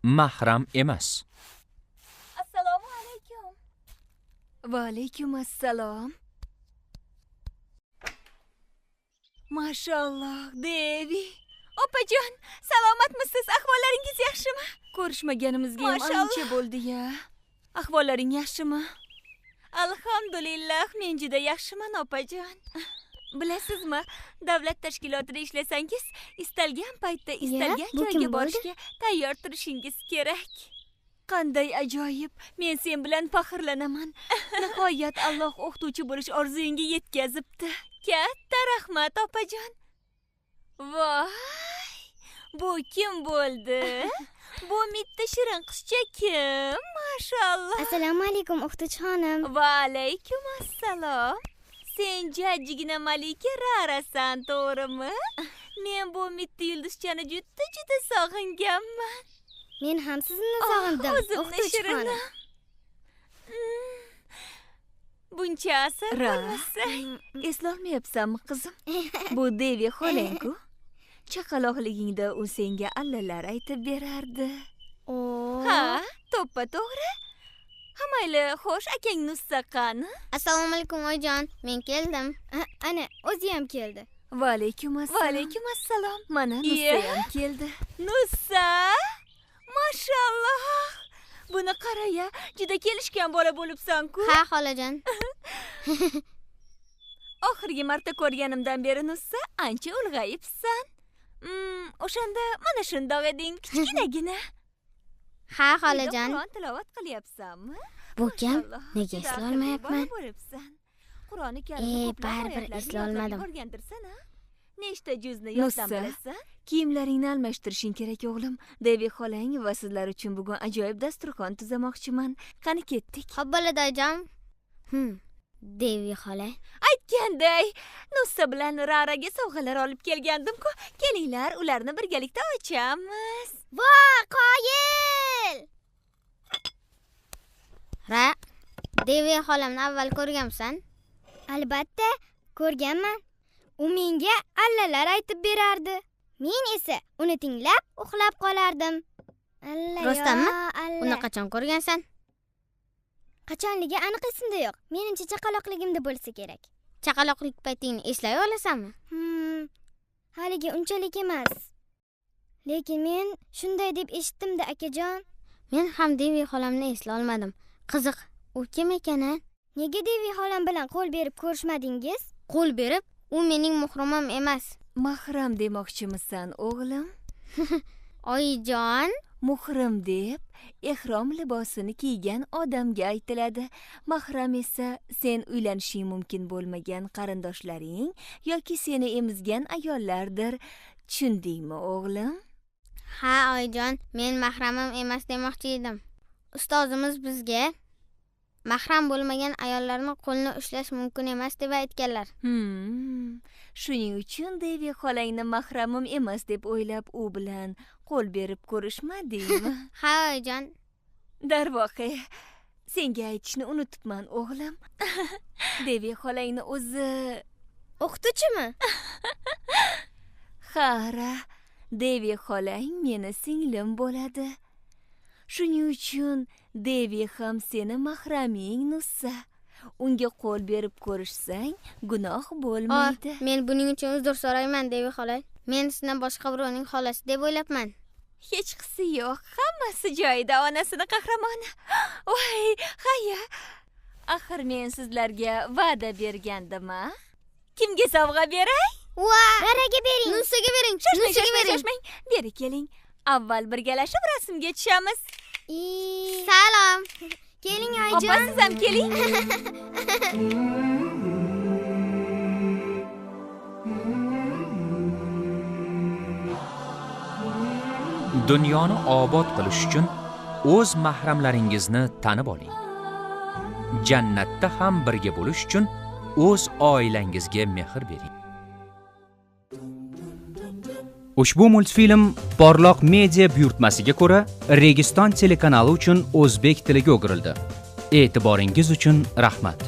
mahram emas. Assalomu alaykum. Va alaykum assalom. Mashalloh, Devi. Opajon, salomatmisiz? Ahvollaringiz yaxshimi? Ko'rishmaganimizga ham ancha bo'ldi-ya. Ahvollaring yaxshimi? Alhamdulillah, men juda yaxshiman, opajon. Bilasizmi, davlat tashkilotida ishlasangiz, istalgan paytda istalgan joyga borishga tayyor turishingiz kerak. Qanday ajoyib. Men sen bilan faxrlanaman. Nihoyat Alloh o'qituvchi bo'lish orzuyingga yetkazibdi. Katta rahmat, opajon. Voy! Bu kim bo'ldi? Bu mitti shirin qizcha kim? Mashalloh. Assalomu alaykum, o'qituvchi xonim. Va alaykum assalom. Sen jajjigina Malika Rarasan, to'g'rimi? Men bu mitti yulduzchani juda sog'inganman. Men ham sizni sog'indim, o'qituvchi xonim. Buncha asar bo'lmasa, eslolmayapsanmi qizim? Bu Devi xolang-ku. Chaqaloqligingda u senga allalar aytib berardi. Ha, to'ppa-to'g'ri. Mayli, xo'sh, akang Nussa qani? Assalomu alaykum oyijon, men keldim. Ana, o'zi ham keldi. Va alaykum assalom. Va alaykum assalom. Mana Nussa ham keldi. Nussa! Mashalloh. Buni qara-ya, juda kelishgan bola bo'libsan-ku. Ha, xolajon. Oxirgi marta ko'rganimdan beri Nussa ancha ulg'ayibsan. O'shanda mana shundoq eding, kichkinagina. Ha, xolajon. Qur'on tilovat qilyapsanmi? Bu kim? Nega eslolmayapman? Qur'oni Karimni baribir eslolmadim. Nechta juzni yoddan bilasan? Kiyimlaringni almashtirishing kerak, o'g'lim. Devi xolang va sizlar uchun bugun ajoyib dasturxon tuzamoqchiman. Qani ketdik? Xo'p bo'ladi, oyijon. Devi xola. Aytganday, Nussa bilan Raraga sovg'alar olib kelgandim-ku. Kelinglar, ularni birgalikda ochamiz. Voy, qoyil! Ra, Devi xolamni avval ko'rganmisan? Albatta, ko'rganman. U menga allalar aytib berardi. Men esa uni tinglab, uxlab qolardim. Rostdanmi? Uni qachon ko'rgansan? Qachonligi aniq esimda yo'q. Menimcha chaqaloqligimda bo'lsa kerak. Chaqaloqlik paytingni eslay olasanmi? Haligi unchalik emas. Lekin men shunday deb eshitdim-da, akajon. Men ham Devi xolamni eslay olmadim. Qiziq, u kim ekan-a? Nega Devi xolam bilan qo'l berib ko'rishmadingiz? Qo'l berib? U mening muhrimim emas. Mahram demoqchimisan, o'g'lim? Oyijon, muhrim deb ehrom libosini kiygan odamga aytiladi. Mahram esa sen uylanishing mumkin bo'lmagan qarindoshlaring yoki seni emizgan ayollardir. Tushundingmi, o'g'lim? Ha, oyijon, men mahramim emas demoqchi edim. Ustozimiz bizga mahram bo'lmagan ayollarni qo'lni ushlash mumkin emas deb aytganlar. Shuning uchun Devi xolangni mahramim emas deb o'ylab u bilan qo'l berib ko'rishmadingmi? Ha, oyijon. Darvoqe, senga aytishni unutibman, o'g'lim. Devi xolangni o'zi o'qituvchimi? Xara, Devi xolang meni singlim bo'ladi. Shuning uchun Devi ham seni mahraming, Nussa. Unga qo'l berib ko'rishsang, gunoh bo'lmaydi. Men buning uchun uzr so'rayman, Devi xola. Men sizni boshqa birovning xolasi deb o'ylabman. Hech qisi yo'q, hammasi joyida, onasini qahramoni. Voy, hayya. Axir men sizlarga va'da bergandim-a? Kimga sovg'a beray? Raraga bering. Nussaga bering. Shoshmang. Beri keling. Avval birgalashib rasmga tushamiz. Salom. Keling, oyijon. Opa, siz ham keling. Dunyoni obod qilish uchun o'z mahramlaringizni tanib oling. Jannatda ham birga bo'lish uchun o'z oilangizga mehr bering. Ushbu multfilm Porloq media buyurtmasiga ko'ra Registon telekanali uchun o'zbek tiliga o'girildi. E'tiboringiz uchun rahmat.